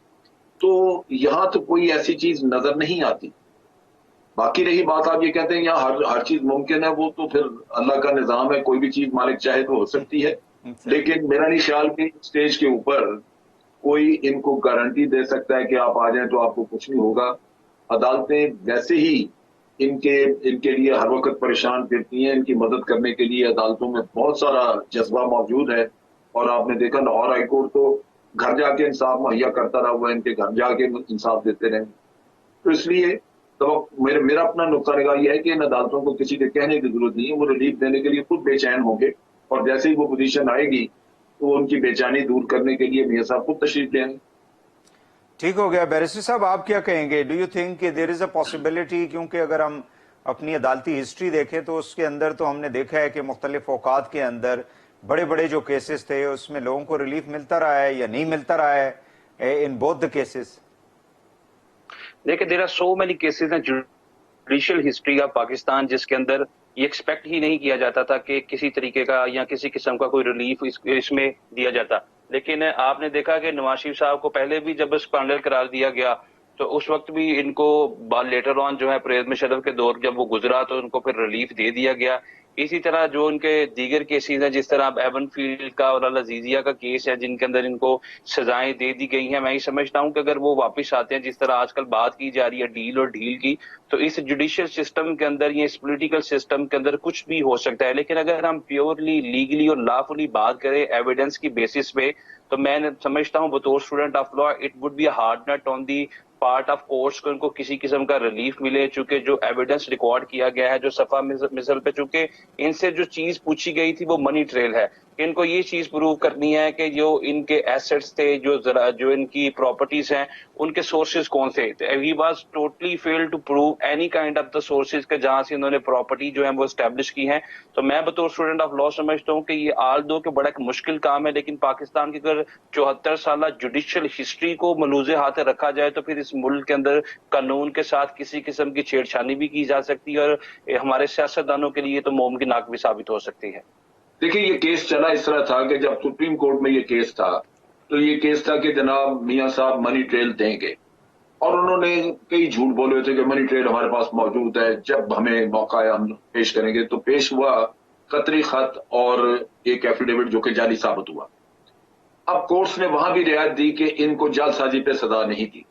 तो यहाँ तो कोई ऐसी चीज नजर नहीं आती. बाकी रही बात, आप ये कहते हैं यहाँ हर चीज मुमकिन है, वो तो फिर अल्लाह का निजाम है, कोई भी चीज मालिक चाहे तो हो सकती है. लेकिन मेरा नहीं ख्याल कि स्टेज के ऊपर कोई इनको गारंटी दे सकता है कि आप आ जाएं तो आपको कुछ नहीं होगा. अदालतें वैसे ही इनके लिए हर वक्त परेशान करती हैं. इनकी मदद करने के लिए अदालतों में बहुत सारा जज्बा मौजूद है. और आपने देखा लाहौर हाई कोर्ट तो घर जाके इंसाफ मुहैया करता रहा हुआ है, इनके घर जाके इंसाफ देते रहे. तो इसलिए तो मेरा अपना नुक्ता निगाह यह है कि इन अदालतों को किसी के कहने की जरूरत नहीं है. वो रिलीफ देने के लिए खुद बेचैन होंगे, और जैसे ही वो पोजीशन आएगी तो उनकी बेचैनी दूर करने के लिए मियां साहब खुद तशरीफ ले आएंगे. ठीक हो गया. बैरिस्टर साहब, आप क्या कहेंगे? डू यू थिंक कि देयर इज अ पॉसिबिलिटी, क्योंकि अगर हम अपनी अदालती हिस्ट्री देखें तो उसके अंदर तो हमने देखा है कि मुख्तलिफ औकात के अंदर बड़े बड़े जो केसेस थे उसमें लोगों को रिलीफ मिलता रहा है या नहीं मिलता रहा है इन बोथ द केसेस? देखिए, there are so many cases in judicial history of Pakistan जिसके अंदर ये एक्सपेक्ट ही नहीं किया जाता था कि किसी तरीके का या किसी किस्म का कोई रिलीफ इसमें दिया जाता. लेकिन आपने देखा कि नवाज शरीफ साहब को पहले भी जब स्कैंडल करार दिया गया तो उस वक्त भी इनको लेटर ऑन जो है परवेज मुशर्रफ के दौर जब वो गुजरा तो उनको फिर रिलीफ दे दिया गया. इसी तरह जो उनके दीगर केसेस हैं, जिस तरह एवन फील्ड का और अल अजीजिया का केस है, जिनके अंदर इनको सजाएं दे दी गई हैं, मैं ये समझता हूं कि अगर वो वापस आते हैं, जिस तरह आजकल बात की जा रही है डील और ढील की, तो इस जुडिशियल सिस्टम के अंदर या इस पॉलिटिकल सिस्टम के अंदर कुछ भी हो सकता है. लेकिन अगर हम प्योरली लीगली और लॉफुली बात करें एविडेंस की बेसिस पे, तो मैं समझता हूं बतौर student of law it would be hard nut on the part of courts को इनको किसी किस्म का रिलीफ मिले, चूंकि जो एविडेंस रिकॉर्ड किया गया है, जो सफा मिसल पे, चूंकि इनसे जो चीज पूछी गई थी वो मनी ट्रेल है. इनको ये चीज प्रूव करनी है कि जो इनके एसेट्स थे, जो इनकी प्रॉपर्टीज हैं, उनके सोर्सेज कौन से. He was totally failed to prove any kind of the sources के जहां से इन्होंने प्रॉपर्टी जो है वो एस्टेब्लिश की है. तो मैं बतौर स्टूडेंट ऑफ लॉ समझता हूँ कि ये आल दो के बड़ा एक मुश्किल काम है. लेकिन पाकिस्तान की अगर 74 साल जुडिशियल हिस्ट्री को मलूजे हाथ रखा जाए तो फिर इस मुल्क के अंदर कानून के साथ किसी किस्म की छेड़छानी भी की जा सकती है और हमारे सियासतदानों के लिए तो मुमकिन भी साबित हो सकती है. देखिए, ये केस चला इस तरह था कि जब सुप्रीम कोर्ट में ये केस था तो ये केस था कि जनाब मियां साहब मनी ट्रेल देंगे, और उन्होंने कई झूठ बोले थे कि मनी ट्रेल हमारे पास मौजूद है, जब हमें मौका है हम पेश करेंगे. तो पेश हुआ कतरी खत और एक एफिडेविट जो कि जाली साबित हुआ. अब कोर्ट्स ने वहां भी रियायत दी कि इनको जालसाजी पे सजा नहीं दी.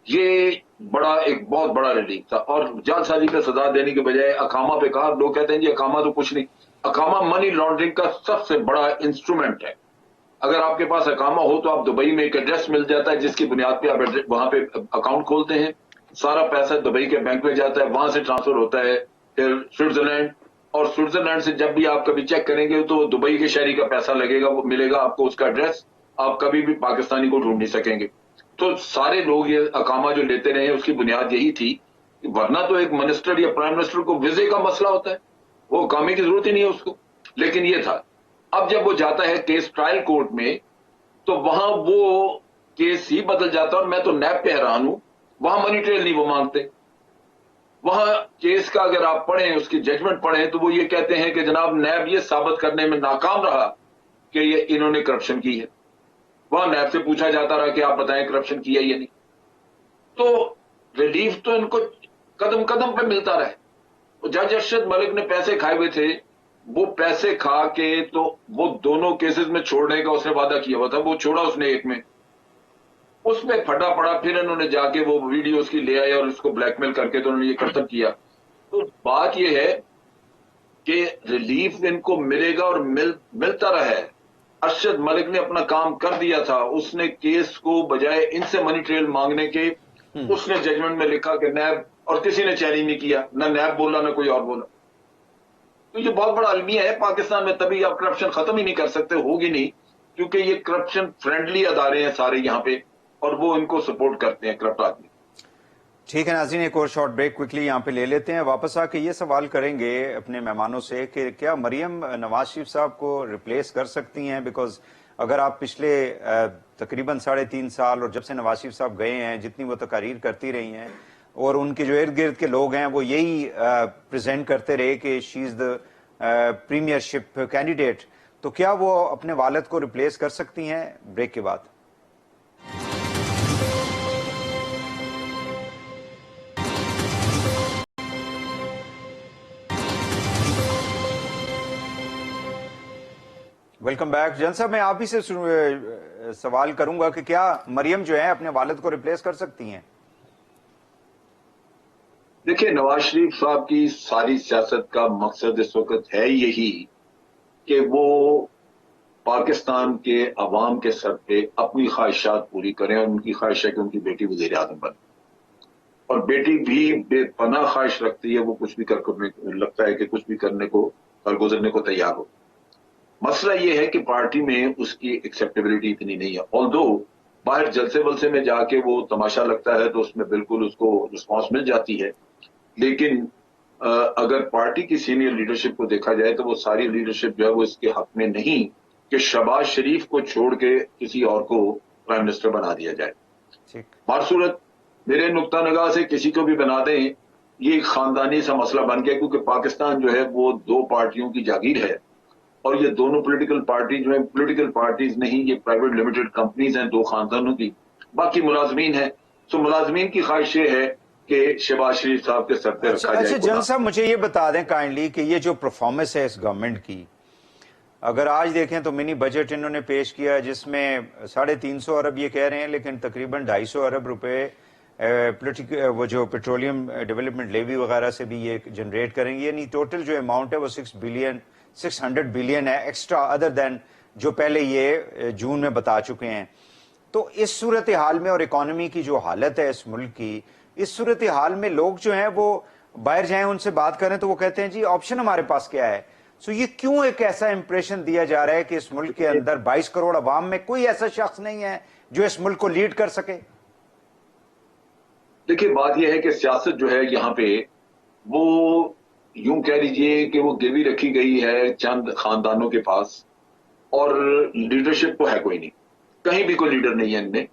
ये एक बहुत बड़ा रिलीफ था. और जालसाजी पे सजा देने के बजाय अकामा पे कहा. लोग कहते हैं जी अकामा तो कुछ नहीं. अकामा मनी लॉन्ड्रिंग का सबसे बड़ा इंस्ट्रूमेंट है. अगर आपके पास अकामा हो तो आप दुबई में एक एड्रेस मिल जाता है जिसकी बुनियाद पे आप वहां पे अकाउंट खोलते हैं, सारा पैसा दुबई के बैंक में जाता है, वहां से ट्रांसफर होता है फिर स्विट्जरलैंड, और स्विट्जरलैंड से जब भी आप कभी चेक करेंगे तो दुबई के शहरी का पैसा लगेगा, वो मिलेगा आपको उसका एड्रेस. आप कभी भी पाकिस्तानी को ढूंढ नहीं सकेंगे. तो सारे लोग ये अकामा जो लेते रहे उसकी बुनियाद यही थी. वरना तो एक मिनिस्टर या प्राइम मिनिस्टर को वीजे का मसला होता है, वो अकामे की जरूरत ही नहीं है उसको. लेकिन ये था. अब जब वो जाता है केस ट्रायल कोर्ट में तो वहां वो केस ही बदल जाता है. और मैं तो नैब पे हैरान हूं, वहां मनी ट्रेल नहीं वो मांगते. वहां केस का अगर आप पढ़ें, उसकी जजमेंट पढ़ें, तो वो ये कहते हैं कि जनाब नैब ये साबित करने में नाकाम रहा कि ये इन्होंने करप्शन की है. वहां नैब से पूछा जाता रहा कि आप बताएं करप्शन किया या नहीं. तो रिलीफ तो इनको कदम कदम पे मिलता रहे. जज अरशद मलिक ने पैसे खाए हुए थे, वो पैसे खा के तो वो दोनों केसेस में छोड़ने का उसने वादा किया हुआ था, वो छोड़ा उसने एक में, उसमें फटा पड़ा. फिर इन्होंने जाके वो वीडियो उसकी ले आए और उसको ब्लैकमेल करके तो उन्होंने ये खत्म किया. तो बात ये है कि रिलीफ इनको मिलेगा और मिलता रहा है. अरशद मलिक ने अपना काम कर दिया था. उसने केस को बजाय इनसे मनी ट्रेल मांगने के उसने जजमेंट में लिखा कि नैब, और किसी ने चैलेंज नहीं किया, ना नैब बोला ना कोई और बोला। तो ये बहुत बड़ा अलमिया है पाकिस्तान में, तभी आप करप्शन खत्म ही नहीं कर सकते, होगी नहीं, क्योंकि ये करप्शन फ्रेंडली अदारे हैं सारे यहाँ पे, और वो इनको सपोर्ट करते हैं करप्ट आदमी। ठीक है नाज़रीन, एक और शॉर्ट ब्रेक क्विकली यहाँ पे ले लेते हैं। वापस आके ये सवाल करेंगे अपने मेहमानों से कि क्या मरियम नवाज शरीफ साहब को रिप्लेस कर सकती हैं, बिकॉज अगर आप पिछले तकरीबन 3.5 साल और जब से नवाज शरीफ साहब गए हैं, जितनी वो तकारीर करती रही हैं और उनके जो इर्द गिर्द के लोग हैं वो यही प्रेजेंट करते रहे कि she is the Premiership candidate, तो क्या वो अपने वालिद को रिप्लेस कर सकती हैं? ब्रेक के बाद। Welcome back. जन साहब, मैं आप ही से सवाल करूंगा कि क्या मरियम जो है अपने वालिद को रिप्लेस कर सकती हैं? देखिए, नवाज शरीफ साहब की सारी सियासत का मकसद इस वक्त है यही कि वो पाकिस्तान के अवाम के सर पे अपनी ख्वाहिशात पूरी करें, और उनकी ख्वाहिश है कि उनकी बेटी वज़ीर आज़म बने, और बेटी भी बेपनाह ख्वाहिश रखती है, वो कुछ भी लगता है कि कुछ भी करने को और गुजरने को तैयार हो। मसला ये है कि पार्टी में उसकी एक्सेप्टेबिलिटी इतनी नहीं है, ऑल्दो बाहर जलसे वलसे में जाके वो तमाशा लगता है तो उसमें बिल्कुल उसको रिस्पॉन्स मिल जाती है, लेकिन अगर पार्टी की सीनियर लीडरशिप को देखा जाए तो वो सारी लीडरशिप जो है वो इसके हक में नहीं कि शहबाज शरीफ को छोड़ के किसी और को प्राइम मिनिस्टर बना दिया जाए। बारसूरत मेरे नुक्ता नगाह से किसी को भी बना दें, ये एक खानदानी सा मसला बन गया, क्योंकि पाकिस्तान जो है वो 2 पार्टियों की जागीर है, और ये दोनों पॉलिटिकल पार्टी जो है, पॉलिटिकल पार्टीज नहीं, ये प्राइवेट लिमिटेड कंपनीज हैं 2 खानदानों की, बाकी मुलाजमीन है। तो मुलाजमीन की ख्वाहिश ये है कि शहबाज शरीफ साहब के सर पे रखा जाए। अच्छा जन साहब, मुझे ये बता दें काइंडली कि ये जो परफॉर्मेंस है इस गवर्नमेंट की, अगर आज देखें तो मिनी बजट इन्होंने पेश किया जिसमें 350 अरब ये कह रहे हैं, लेकिन तकरीबन 250 अरब रुपए वो जो पेट्रोलियम डेवलपमेंट लेवी वगैरह से भी ये जनरेट करेंगे, यानी टोटल जो अमाउंट है वो 600 बिलियन है एक्स्ट्रा अदर देन जो पहले ये जून में बता चुके हैं। तो इस सूरत हाल में और इकोनॉमी की जो हालत है इस मुल्क की, इस सूरत हाल में लोग जो हैं वो बाहर जाएं उनसे बात करें तो वो कहते हैं जी ऑप्शन हमारे पास क्या है। सो ये क्यों एक ऐसा इंप्रेशन दिया जा रहा है कि इस मुल्क के अंदर 22 करोड़ अवाम में कोई ऐसा शख्स नहीं है जो इस मुल्क को लीड कर सके? देखिए, बात यह है कि सियासत जो है यहाँ पे वो यूं कह लीजिए कि वो गिरवी रखी गई है चंद खानदानों के पास, और लीडरशिप तो है कोई नहीं, कहीं भी कोई लीडर नहीं है इनमें।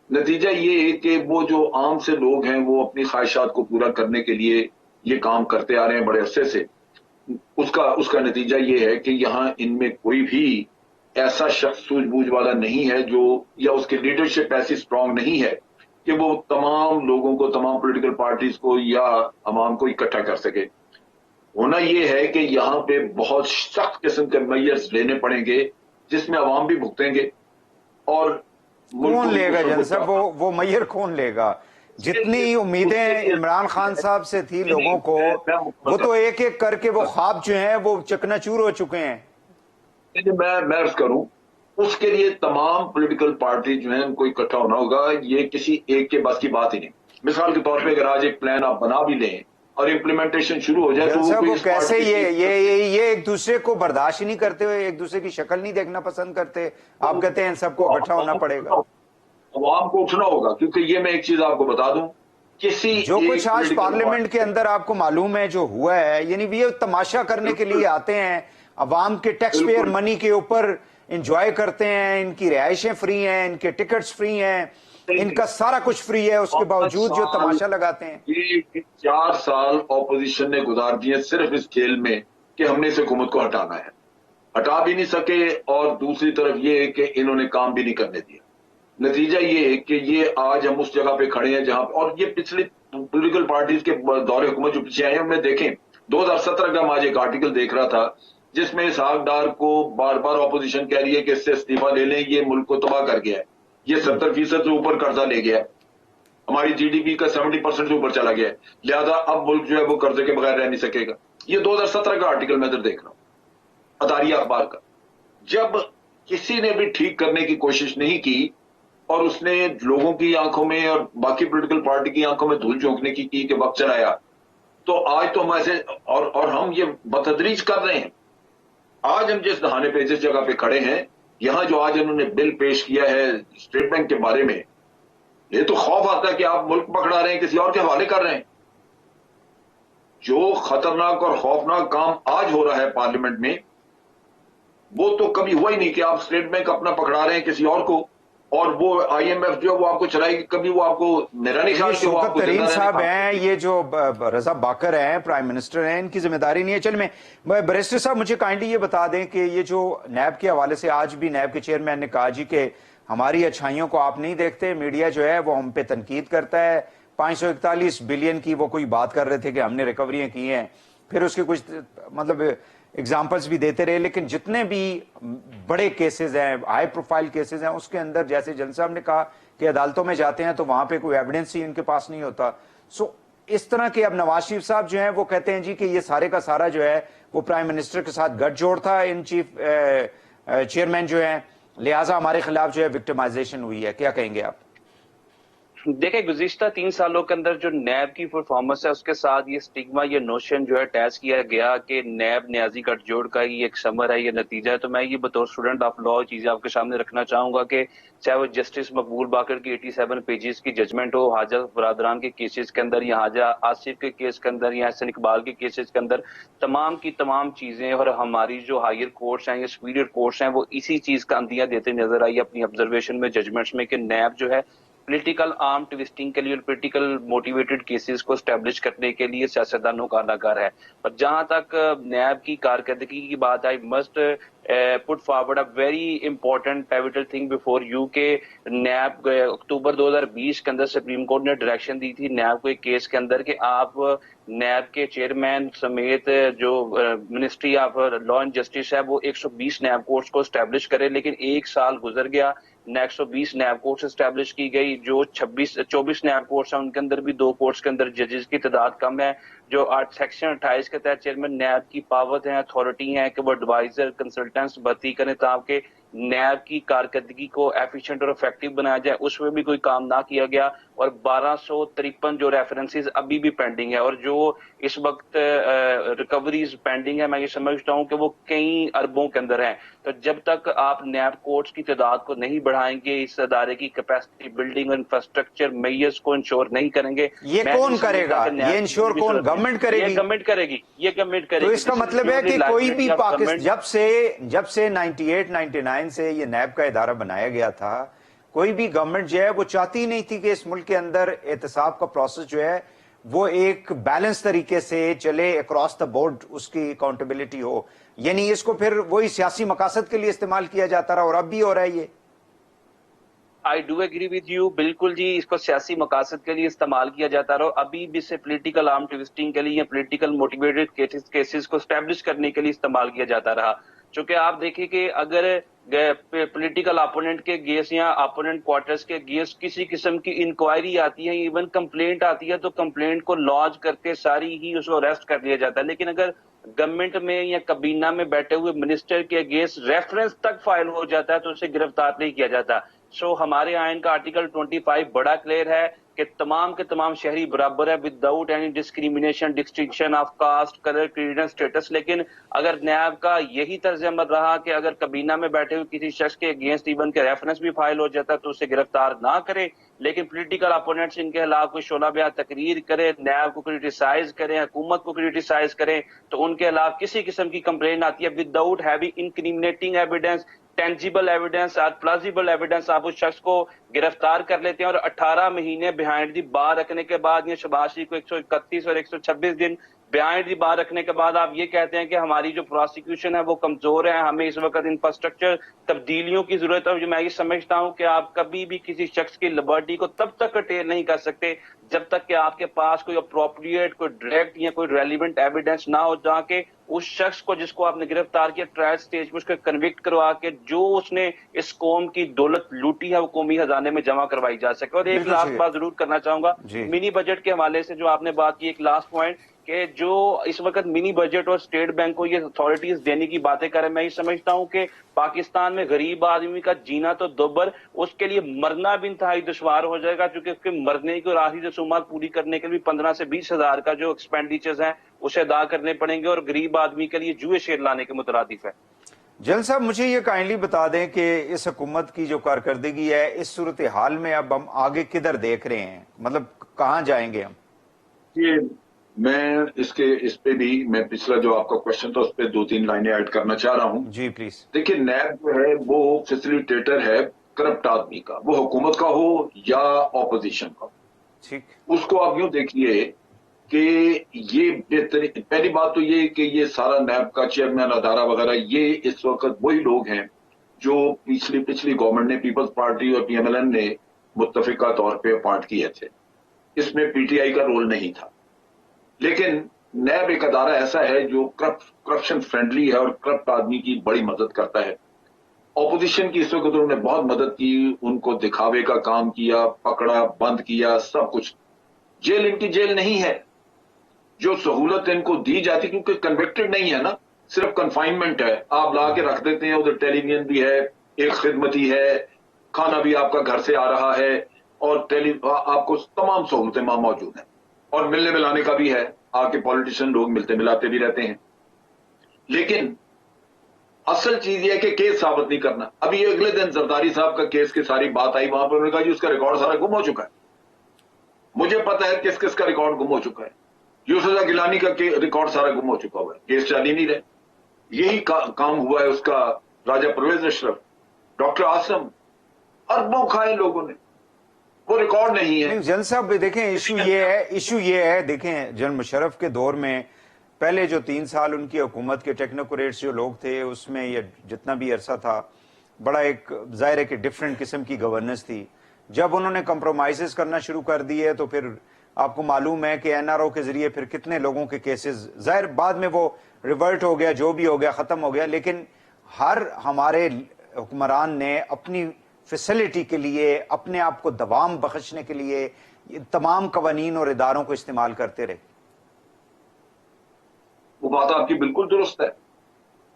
नतीजा ये है कि वो जो आम से लोग हैं वो अपनी ख्वाहिशात को पूरा करने के लिए ये काम करते आ रहे हैं बड़े अरसे से। उसका नतीजा ये है कि यहाँ इनमें कोई भी ऐसा शख्स सूझबूझ वाला नहीं है जो, या उसकी लीडरशिप ऐसी स्ट्रांग नहीं है कि वो तमाम लोगों को, तमाम पॉलिटिकल पार्टीज को या अवाम को इकट्ठा कर सके। होना ये है कि यहाँ पे बहुत सख्त किस्म के मेजर्स लेने पड़ेंगे जिसमें अवाम भी भुगतेंगे, और कौन लेगा जन साहब? वो मैयर कौन लेगा? जितनी उम्मीदें इमरान खान साहब से थी लोगों को, वो तो एक एक करके वो ख्वाब जो हैं वो चकनाचूर हो चुके हैं। मैं अर्ज करूं, उसके लिए तमाम पॉलिटिकल पार्टी जो है उनको इकट्ठा होना होगा, ये किसी एक के बस की बात ही नहीं। मिसाल के तौर पे अगर आज एक प्लान आप बना भी लें और इम्प्लीमेंटेशन शुरू हो जाए तो वो कैसे ये एक दूसरे को बर्दाश्त ही नहीं करते हुए, एक दूसरे की शक्ल नहीं देखना पसंद करते, आप कहते हैं सबको इकट्ठा होना पड़ेगा। अवाम को उठना होगा, क्योंकि ये मैं एक चीज आपको बता दूं, किसी जो कुछ आज पार्लियामेंट के अंदर आपको मालूम है जो हुआ है, यानी ये तमाशा करने के लिए आते हैं, अवाम के टैक्स पेयर मनी के ऊपर एंजॉय करते हैं, इनकी रिहाइशें फ्री हैं, इनके टिकट्स फ्री हैं, इनका सारा कुछ फ्री है, उसके बावजूद जो तमाशा लगाते हैं। ये 4 साल ऑपोजिशन ने गुजार दिए सिर्फ इस खेल में कि हमने इस हुकूमत को हटाना है, हटा भी नहीं सके, और दूसरी तरफ ये है कि इन्होंने काम भी नहीं करने दिया। नतीजा ये है कि ये आज हम उस जगह पे खड़े हैं जहां, और ये पिछले पॉलिटिकल पार्टीज के दौरे हुकूमत जो पीछे आए हैं उनमें देखें, 2017 का आज एक आर्टिकल देख रहा था जिसमें इसहाक डार को बार बार ऑपोजिशन कह रही है कि इससे इस्तीफा ले लें, ये मुल्क को तबाह कर गया है, ये 70% से ऊपर कर्जा ले गया है, हमारी जीडीपी का 70% से ऊपर चला गया है, लिहाजा अब मुल्क जो है वो कर्जे के बगैर रह नहीं सकेगा। ये 2017 का आर्टिकल मैं इधर देख रहा हूं अदारिया अखबार का। जब किसी ने भी ठीक करने की कोशिश नहीं की اور اس نے لوگوں کی آنکھوں میں اور باقی پولیٹیکل پارٹی کی آنکھوں میں دھول جھونکنے کی کہ وقت چلایا. تو آج تو ہم ایسے اور ہم یہ بتدریج کر رہے ہیں. آج ہم جس دہانے پہ جس جگہ پہ کھڑے ہیں, یہاں جو آج انہوں نے بل پیش کیا ہے اسٹیٹ بینک کے بارے میں, یہ تو خوف آتا ہے کہ آپ ملک پکڑا رہے ہیں, کسی اور کے حوالے کر رہے ہیں. جو خطرناک اور خوفناک کام آج ہو رہا ہے پارلیمنٹ میں, وہ تو کبھی ہوا ہی نہیں کہ آپ اسٹیٹ بینک اپنا پکڑا رہے ہیں کسی اور کو, اور وہ آئی ایم ایف جو وہ آپ کو چلائے گی, کبھی وہ آپ کو میرا نہیں خیال کہ وہ آپ شوکت کو ترین زندہ صاحب رہنے ہیں, یہ جو رضا باکر ہیں پرائم منسٹر ہیں, ان کی ذمہ داری نہیں ہے. چل میں بیرسٹر صاحب مجھے کائنڈلی یہ بتا دیں کہ یہ جو نیب کے حوالے سے آج بھی نیب کے چیئرمین نے کہا جی کہ ہماری اچھائیوں کو آپ نہیں دیکھتے, میڈیا جو ہے وہ ہم پہ تنقید کرتا ہے. 541 بلین کی وہ کوئی بات کر رہے تھے کہ ہم نے ریکوریاں کی ہیں, پھر اس کے کچھ مطلب ایگزامپلز بھی دیتے رہے, لیکن جتنے بھی بڑے کیسز ہیں, ہائی پروفائل کیسز ہیں, اس کے اندر جیسے جن صاحب نے کہا کہ عدالتوں میں جاتے ہیں تو وہاں پہ کوئی ایویڈنس ہی ان کے پاس نہیں ہوتا. سو اس طرح کے اب نواز شریف صاحب جو ہیں وہ کہتے ہیں جی کہ یہ سارے کا سارا جو ہے وہ پرائم منسٹر کے ساتھ گٹھ جوڑ تھا ان چیف چیئرمین جو ہیں, لہٰذا ہمارے خلاف جو ہے وکٹمائزیشن ہوئی ہے. کیا کہیں گے آپ؟ دیکھیں گزشتہ 3 سالوں کے اندر جو نیب کی پرفارمنس ہے اس کے ساتھ یہ سٹیگما, یہ نوشن جو ہے اٹیچ کیا گیا کہ نیب نیازی گٹھ جوڑ کا ہی ایک ثمر ہے, یہ نتیجہ ہے. تو میں یہ بطور اسٹوڈنٹ آف لا چیزیں آپ کے سامنے رکھنا چاہوں گا کہ چاہے وہ جسٹس مقبول باقر کی 87 پیجز کی ججمنٹ ہو حاجہ برادران کے کیسز کے اندر, یا حاجہ آصف کے کیس کے اندر, یا حسن اقبال کے کیسز کے اندر, تمام کی تمام چیزیں اور ہماری جو ہائر کورٹس ہیں یا سپیریئر کورٹس ہیں وہ اسی چیز کا اندیہ دیتے نظر آئی اپنی آبزرویشن میں, ججمنٹس میں, کہ نیب جو ہے پولیٹیکل آرم ٹویسٹنگ کے لیے اور پولیٹیکل موٹیویٹڈ کیسز کو اسٹیبلش کرنے کے لیے سیاستدانوں کا اداکار ہے. پر جہاں تک نیب کی کارکردگی کی بات آئی, must put forward a very important pivotal thing before you کہ نیب اکتوبر 2020 کے اندر سپریم کورٹ نے ڈائریکشن دی تھی نیب کو ایک کیس کے اندر کہ آپ نیب کے چیئرمین سمیت جو ministry of law and justice ہے وہ 120 نیب کورٹس کو اسٹیبلش کرے. لیکن 1 سال گزر گیا, 120 نیب کورٹس اسٹیبلش کی گئی. جو 24 نیب کورٹس ہیں ان کے اندر بھی 2 کورٹس کے اندر ججز کی تعداد کم ہے. جو سیکشن 28 کے تحت چیئرمین نیب کی پاور ہیں, اتھارٹی ہیں کہ وہ ایڈوائزر کنسلٹنٹس بھرتی کریں تاکہ نیب کی کارکردگی کو ایفیشینٹ اور افیکٹو بنایا جائے, اس میں بھی کوئی کام نہ کیا گیا. اور 1253 جو ریفرنسز ابھی بھی پینڈنگ ہے, اور جو اس وقت ریکوریز پینڈنگ ہے, میں یہ سمجھتا ہوں کہ وہ کئی اربوں کے اندر ہیں. تو جب تک آپ نیب کورٹس کی تعداد کو نہیں بڑھائیں گے, اس ادارے کی کیپیسٹی بلڈنگ اور انفراسٹرکچر میئرز کو انشور نہیں کریں گے, یہ کون کرے گا, یہ انشور کون, گورنمنٹ کرے گی؟ یہ گورنمنٹ کرے گی, یہ گورنمنٹ کرے گی. تو اس کا مطلب ہے کہ کوئی بھی پاکستان جب سے 98-99 سے یہ نیب کا ادارہ بنایا گیا تھا, کوئی بھی گورنمنٹ جو ہے وہ چاہتی ہی نہیں تھی کہ اس ملک کے اندر احتساب کا پروسیس جو ہے وہ ایک بیلنس طریقے سے چلے, اکراس دا بورڈ اس کی اکاؤنٹیبلٹی ہو. یعنی اس کو پھر وہی سیاسی مقاصد کے لیے استعمال کیا جاتا رہا, اور اب بھی ہو رہا ہے یہ. I do agree with you, بالکل جی, اس کو سیاسی مقاصد کے لیے استعمال کیا جاتا رہا, ابھی بھی اسے پولیٹیکل آرم ٹویسٹنگ کے لیے یا پولیٹیکل موٹیویٹڈ کیسز کو اسٹیبلش کرنے کے لیے استعمال کیا جاتا رہا. چونکہ آپ دیکھیں کہ اگر پولیٹیکل اپوننٹ کے گیس یا اپوننٹ کوارٹرز کے گیس کسی قسم کی انکوائری آتی ہے, ایون کمپلینٹ آتی ہے, تو کمپلینٹ کو لانچ کرتے ساری ہی اس کو اریسٹ کر لیا جاتا ہے. لیکن اگر گورنمنٹ میں یا کابینہ میں بیٹھے ہوئے منسٹر کے اگینسٹ ریفرنس تک فائل ہو جاتا ہے تو اسے گرفتار نہیں کیا جاتا. سو ہمارے آئین کا آرٹیکل 25 بڑا کلیئر ہے کہ تمام کے تمام شہری برابر ہے without any discrimination, distinction of caste, colour, creed and status. لیکن اگر نیب کا یہی طرز عمل رہا کہ اگر کابینہ میں بیٹھے ہوئے کسی شخص کے اگینسٹ ایون کے ریفرنس بھی فائل ہو جاتا ہے تو اسے گرفتار نہ کرے, لیکن پولیٹیکل اپوننٹس ان کے خلاف کوئی شعلہ بیان تقریر کرے, نیب کو کرٹیسائز کریں, حکومت کو کرٹیسائز کریں, تو ان کے خلاف کسی قسم کی کمپلین آتی ہے without heavy incriminating evidence, tangible evidence اور پلازیبل ایویڈنس, آپ اس شخص کو گرفتار کر لیتے ہیں. اور 18 مہینے بیہائنڈ دی بار رکھنے کے بعد, یا شباز شریف کو 131 اور 126 دن بیہائنڈ دی بار رکھنے کے بعد آپ یہ کہتے ہیں کہ ہماری جو پروسیکیوشن ہے وہ کمزور ہے, ہمیں اس وقت انفراسٹرکچر تبدیلیوں کی ضرورت ہے. جو میں یہ سمجھتا ہوں کہ آپ کبھی بھی کسی شخص کی لبرٹی کو تب تک کرٹیل نہیں کر سکتے جب تک کہ آپ کے پاس کوئی اپروپریٹ, کوئی ڈائریکٹ یا کوئی ریلیونٹ ایویڈنس نہ ہو, جہاں کہ اس شخص کو جس کو آپ نے گرفتار کیا ٹرائل سٹیج پہ اس کو کنوکٹ کروا کے جو اس نے اس قوم کی دولت لوٹی ہے وہ قومی خزانے میں جمع کروائی جا سکے. اور ایک لاسٹ بات ضرور کرنا چاہوں گا, منی بجٹ کے حوالے سے جو آپ نے بات کی, ایک لاسٹ پوائنٹ کہ جو اس وقت منی بجٹ اور اسٹیٹ بینک کو یہ اتھارٹیز دینے کی باتیں کریں، میں یہ سمجھتا ہوں کہ پاکستان میں غریب آدمی کا جینا تو دوبر، اس کے لیے مرنا بھی انتہائی دشوار ہو جائے گا، کیونکہ اس کے مرنے کی اور آخری رسومات پوری کرنے کے لیے 15 سے 20 ہزار کا جو ایکسپینڈیچرز ہیں اسے ادا کرنے پڑیں گے، اور غریب آدمی کے لیے جوئے شیر لانے کے مترادف ہے۔ جل صاحب مجھے یہ کائنڈلی بتا دیں کہ اس حکومت کی جو کارکردگی ہے اس صورتحال میں اب ہم آگے کدھر دیکھ رہے ہیں، مطلب کہاں جائیں گے ہم؟ یہ میں اس پہ بھی میں پچھلا جو آپ کا کوشچن تھا اس پہ 2-3 لائنیں ایڈ کرنا چاہ رہا ہوں۔ جی پلیز۔ دیکھیے نیب جو ہے وہ فیسیلیٹیٹر ہے کرپٹ آدمی کا، وہ حکومت کا ہو یا اپوزیشن کا، ٹھیک۔ اس کو آپ یوں دیکھیے کہ یہ بہترین، پہلی بات تو یہ کہ یہ سارا نیب کا چیئرمین ادارہ وغیرہ یہ اس وقت وہی لوگ ہیں جو پچھلی گورنمنٹ نے پیپلز پارٹی اور پی ایم ایل این نے متفقہ طور پہ اپارٹ کیے تھے، اس میں پی ٹی آئی کا رول نہیں تھا۔ لیکن نیب ایک ادارہ ایسا ہے جو کرپشن فرینڈلی ہے اور کرپٹ آدمی کی بڑی مدد کرتا ہے۔ اپوزیشن کی اس وقت انہوں نے بہت مدد کی، ان کو دکھاوے کا کام کیا، پکڑا، بند کیا، سب کچھ۔ جیل ان کی جیل نہیں ہے، جو سہولت ان کو دی جاتی کیونکہ کنوکٹڈ نہیں ہے نا، صرف کنفائنمنٹ ہے، آپ لا کے رکھ دیتے ہیں، ادھر ٹیلی ویژن بھی ہے، ایک خدمتی ہے، کھانا بھی آپ کا گھر سے آ رہا ہے، اور آپ کو تمام سہولتیں وہاں موجود ہیں، اور ملنے ملانے کا بھی ہے، آ کے پولیٹیشین لوگ ملتے ملاتے بھی رہتے ہیں۔ لیکن اصل چیز یہ ہے کہ کیس ثابت نہیں کرنا۔ ابھی اگلے دن زرداری صاحب کا کیس کی ساری بات آئی، وہاں پر انہوں نے کہا جی اس کا ریکارڈ سارا گم ہو چکا ہے۔ مجھے پتا ہے کس کس کا ریکارڈ گم ہو چکا ہے، یوسف گیلانی کا ریکارڈ سارا گم ہو چکا ہوا ہے، کیس چل ہی نہیں رہے۔ یہی کام ہوا ہے اس کا راجہ پرویز اشرف، ڈاکٹر عاصم، اربوں کھائے لوگوں نے، وہ ریکارڈ نہیں ہے۔ جن صاحب دیکھیں ایشو یہ ہے دیکھیں جن مشرف کے دور میں پہلے جو 3 سال ان کی حکومت کے ٹیکنوکریٹس جو لوگ تھے اس میں یہ جتنا بھی عرصہ تھا بڑا ایک ظاہر ہے کہ ڈیفرنٹ قسم کی گورننس تھی۔ جب انہوں نے کمپرومائزز کرنا شروع کر دیے تو پھر آپ کو معلوم ہے کہ این آر او کے ذریعے پھر کتنے لوگوں کے کیسز، ظاہر بعد میں وہ ریورٹ ہو گیا، جو بھی ہو گیا ختم ہو گیا، لیکن ہر ہمارے حکمران نے اپنی فیسلٹی کے لیے، اپنے آپ کو دوام بخشنے کے لیے تمام قوانین اور اداروں کو استعمال کرتے رہے۔ وہ بات آپ کی بالکل درست ہے۔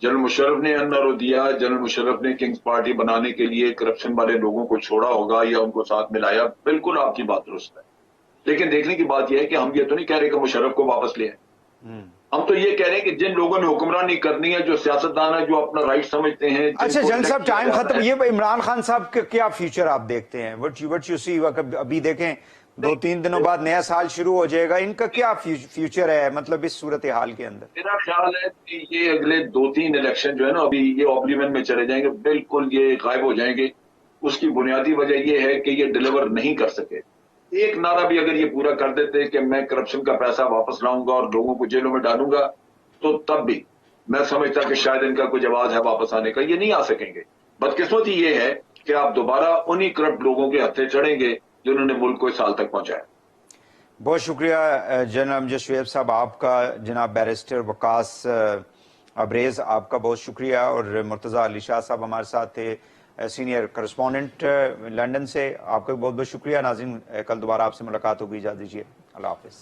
جنرل مشرف نے این آر او دیا، جنرل مشرف نے کنگز پارٹی بنانے کے لیے کرپشن والے لوگوں کو چھوڑا ہوگا یا ان کو ساتھ ملایا، بالکل آپ کی بات درست ہے۔ لیکن دیکھنے کی بات یہ ہے کہ ہم یہ تو نہیں کہہ رہے کہ مشرف کو واپس لے آئیں، ہم تو یہ کہہ رہے ہیں کہ جن لوگوں نے حکمرانی کرنی ہے، جو سیاستدان ہیں، جو اپنا رائٹ سمجھتے ہیں۔ اچھا جن صاحب ٹائم ختم، یہ عمران خان صاحب کا کیا فیوچر آپ دیکھتے ہیں؟ وٹ یو سی؟ ابھی دیکھیں 2-3 دنوں بعد نیا سال شروع ہو جائے گا، ان کا کیا فیوچر ہے مطلب اس صورتحال کے اندر؟ میرا خیال ہے کہ یہ اگلے 2-3 الیکشن جو ہے نا، ابھی یہ اوبلیون میں چلے جائیں گے، بالکل یہ غائب ہو جائیں گے۔ اس کی بنیادی وجہ یہ ہے کہ یہ ڈیلیور نہیں کر سکے۔ ایک نعرہ بھی اگر یہ پورا کر دیتے کہ میں کرپشن کا پیسہ واپس لاؤں گا اور لوگوں کو جیلوں میں ڈالوں گا، تو تب بھی میں سمجھتا کہ شاید ان کا کوئی جواز ہے واپس آنے کا، یہ نہیں آ سکیں گے۔ بدقسمتی یہ ہے کہ آپ دوبارہ انہی کرپٹ لوگوں کے ہتھے چڑھیں گے جنہوں نے ملک کو اس حال تک پہنچایا۔ بہت شکریہ جناب امجد شعیب صاحب آپ کا، جناب بیرسٹر وقاص ابریز آپ کا بہت شکریہ، اور مرتضیٰ علی شاہ صاحب ہمارے ساتھ تھے، سینئر کرسپونڈنٹ لندن سے، آپ کا بہت بہت شکریہ۔ ناظرین کل دوبارہ آپ سے ملاقات ہوگی، اجازت دیجیے، اللہ حافظ۔